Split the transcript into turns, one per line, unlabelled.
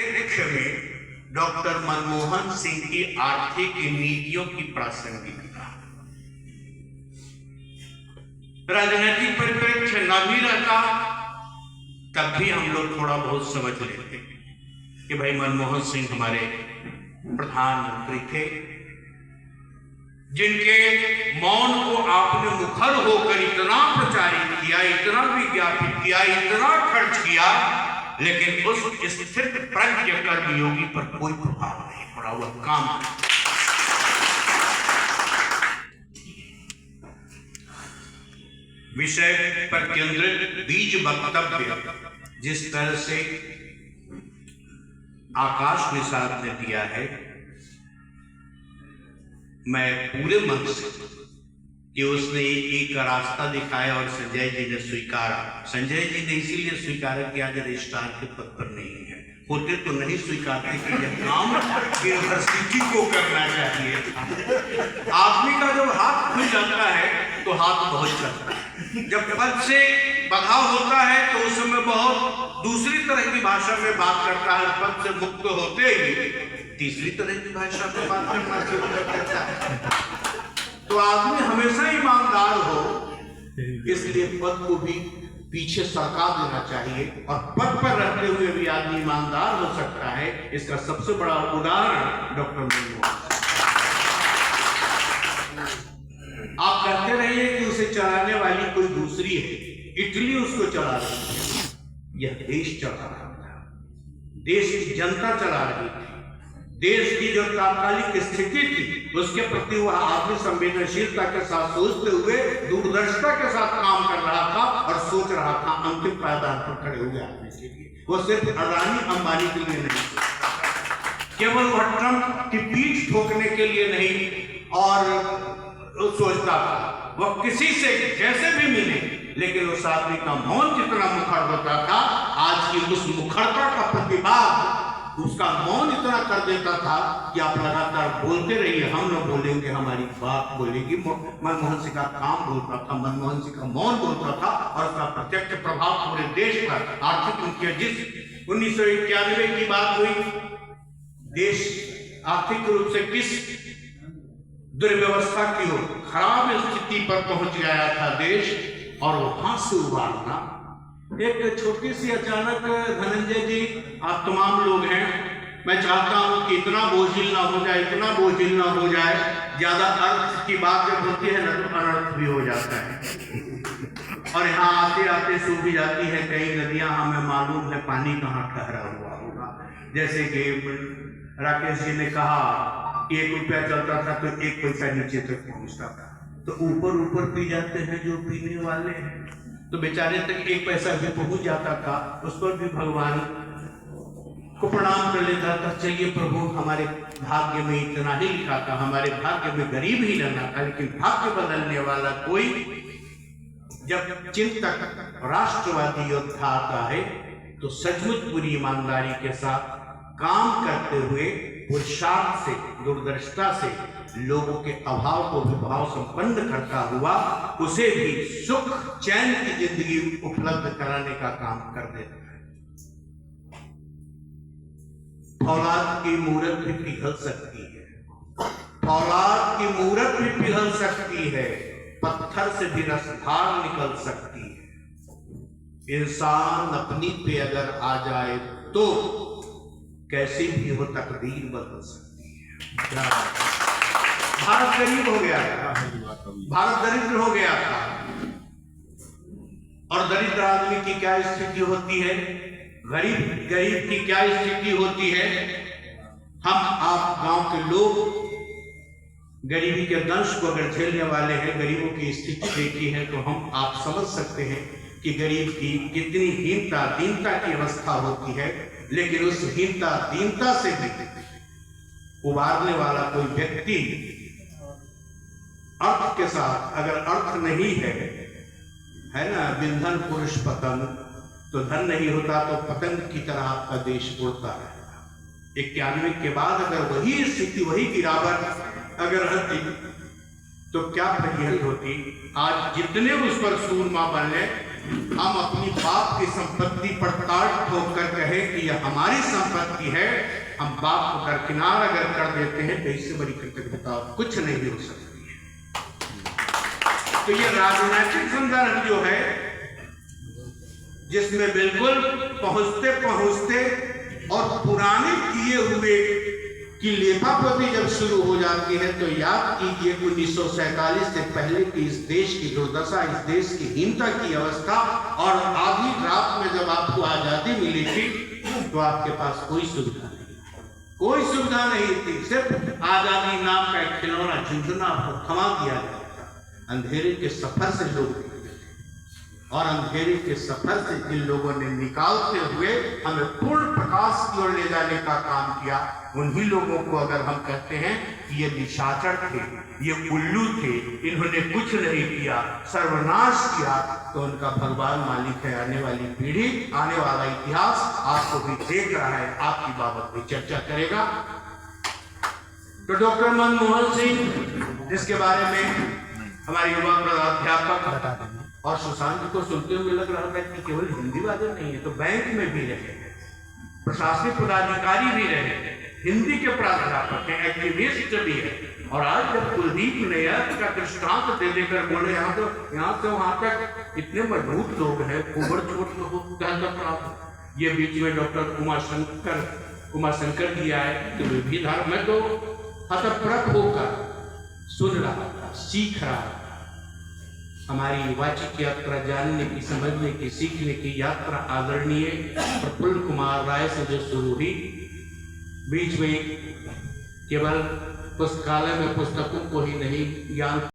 में डॉक्टर मनमोहन सिंह की आर्थिक नीतियों की प्रासंगिकता, राजनीतिक परिप्रेक्ष्य न भी रहता तब भी हम लोग थोड़ा बहुत समझ लेते कि भाई मनमोहन सिंह हमारे प्रधानमंत्री थे, जिनके मौन को आपने मुखर होकर इतना प्रचारित किया, इतना विज्ञापित किया, इतना खर्च किया, लेकिन उस स्थित प्रज्ञ कर्मयोगी पर कोई प्रभाव नहीं पड़ा। वह काम विषय पर केंद्रित बीज वक्तव्य जिस तरह से आकाश निषाद ने दिया है, मैं पूरे मन से कि उसने एक रास्ता दिखाया और संजय जी ने स्वीकारा। संजय जी ने इसीलिए स्वीकारा कि आज रजिस्ट्रार के पद पर नहीं है, होते तो नहीं स्वीकारते कि यह काम यूनिवर्सिटी को करना चाहिए। आदमी का जब हाथ खुल जाता है तो हाथ बहुत चलता है। जब पद से बंधा होता है तो उस समय बहुत दूसरी तरह की भाषा में बात करता है, पद से मुक्त होते ही तीसरी तरह की भाषा में बात करना शुरू कर देता है। तो आदमी हमेशा ईमानदार हो, इसलिए पद को भी पीछे सरका देना चाहिए और पद पर रहते हुए भी आदमी ईमानदार हो सकता है। इसका सबसे बड़ा उदाहरण डॉक्टर मनमोहन। आप कहते रहिए कि उसे चलाने वाली कोई दूसरी है, इटली उसको चला रही है, यह देश चला रहा था, देश की जनता चला रही थी। देश की जो तात्कालिक स्थिति थी उसके प्रति वह आदमी संवेदनशीलता के साथ सोचते हुए दूरदर्शिता के साथ काम कर रहा था और सोच रहा था अंतिम पायदान पर खड़े हुए आदमी के लिए। वो सिर्फ अडानी अंबानी के लिए नहीं, केवल वह ट्रंप की पीठ ठोकने के लिए नहीं और सोचता था। वह किसी से जैसे भी मिले, लेकिन उस आदमी का मौन जितना मुखर होता था, आज की उस मुखरता का प्रतिभाग उसका मौन इतना कर देता था कि आप लगातार बोलते रहिए, हम न बोलेंगे, हमारी बात बोलेगी। मनमोहन सिंह का काम बोलता था, मनमोहन सिंह का मौन बोलता था और उसका प्रत्यक्ष प्रभाव पूरे देश पर आर्थिक उनके जिस 1991 की बात हुई, देश आर्थिक रूप से किस दुर्व्यवस्था की ओर, खराब स्थिति पर पहुंच गया था देश, और वहां से उबारना एक छोटी सी अचानक। धनंजय जी, आप तमाम लोग हैं, मैं चाहता हूं कि इतना बोझिल ना हो जाए, इतना बोझिल ना हो जाए। ज्यादा अर्थ की बात जब होती है ना तो अनर्थ भी हो जाता है और यहाँ आते आते सूख जाती है कई नदियां, हमें मालूम है पानी कहाँ ठहरा हुआ होगा। जैसे कि राकेश जी ने कहा 1 रुपया चलता था तो 1 पैसा नीचे तक पहुंचता था, तो ऊपर ऊपर पी जाते हैं जो पीने वाले हैं, तो बेचारे तक 1 पैसा भी पहुंच जाता था। उस पर भी भगवान को प्रणाम कर लेता था, चलिए प्रभु हमारे भाग्य में इतना ही लिखा था, हमारे भाग्य में गरीब ही रहना था। लेकिन भाग्य बदलने वाला कोई जब चिंतक राष्ट्रवादी योद्धा आता है तो सचमुच पूरी ईमानदारी के साथ काम करते हुए, पुरुषार्थ से, दूरदर्शिता से लोगों के अभाव को विभाव संपन्न करता हुआ उसे भी सुख चैन की जिंदगी उपलब्ध कराने का काम कर देता है। औलाद की मूरत भी पिघल सकती है, औलाद की मूरत भी पिघल सकती है, पत्थर से भी रसधार निकल सकती है। इंसान अपनी पे अगर आ जाए तो कैसी भी हो तकदीर बदल सकती है। भारत गरीब हो गया था, भारत दरिद्र हो गया था, और दरिद्र आदमी की क्या स्थिति होती है, गरीब की क्या स्थिति होती है। हम आप गांव के लोग गरीबी के दंश को अगर झेलने वाले हैं, गरीबों की स्थिति देखी है, तो हम आप समझ सकते हैं कि गरीब की कितनी हीनता दीनता की अवस्था होती है। लेकिन उस हीनता दीनता से भी उबारने वाला कोई व्यक्ति अर्थ के साथ, अगर अर्थ नहीं है ना, बिंधन पुरुष पतंग, तो धन नहीं होता तो पतंग की तरह आपका देश उड़ता रहेगा। 91 के बाद अगर वही स्थिति, वही गिरावट अगर रहती तो क्या फजीहत होती। आज जितने उस पर सूरमा बने हम अपनी बाप की संपत्ति पर ताड़ ठोक कर कहे कि यह हमारी संपत्ति है, हम बाप को दरकिनार अगर कर देते हैं तो इससे बड़ी कृतज्ञता कुछ नहीं हो सकती है। तो ये राजनीतिक संदर्भ जो है, जिसमें बिल्कुल पहुंचते पहुंचते और पुराने किए हुए की लेपापोती जब शुरू हो जाती है तो याद कीजिए 1947 से पहले की इस देश की दुर्दशा, इस देश की हीनता की अवस्था, और आधी रात में जब आपको आजादी मिली थी तो आपके पास कोई सुविधा नहीं, कोई सुविधा नहीं थी। सिर्फ आजादी नाम का एक खिलौना झुंझुना आपको थमा दिया गया था। अंधेरे के सफर से लोग निकले थे और अंधेरे के सफर से जिन लोगों ने निकालते हुए हमें पूर्ण प्रकाश की ओर ले जाने का काम किया, उन्हीं लोगों को अगर हम कहते हैं कि ये निशाचर थे, ये उल्लू थे, इन्होंने कुछ नहीं किया, सर्वनाश किया, तो उनका भगवान मालिक है। आने वाली पीढ़ी, आने वाला इतिहास आपको भी देख रहा है, आपकी बाबत भी चर्चा करेगा। तो डॉक्टर मनमोहन सिंह, जिसके बारे में हमारे युवा प्राध्यापक और सुशांत को सुनते हुए लग रहा था कि केवल हिंदी वाले नहीं है, तो बैंक में भी रहे, प्रशासनिक पदाधिकारी भी रहे, हिंदी के प्राध्यापक हैं, एक्टिविस्ट भी है। और आज जब कुलदीप नैयर का दृष्टांत दे देकर बोले यहाँ से वहां तक इतने मजबूत लोग हैं, उम्र छोट लोग, ये बीच में डॉक्टर उमाशंकर जी आए, तो विधान में तो हतप्रभ होकर सुन रहा था, सीख रहा था। हमारी वाचिक यात्रा जानने की, समझने की, सीखने की यात्रा आदरणीय प्रफुल्ल कुमार राय से जो शुरू हुई, बीच में केवल पुस्तकालय में पुस्तकों को ही नहीं, ज्ञान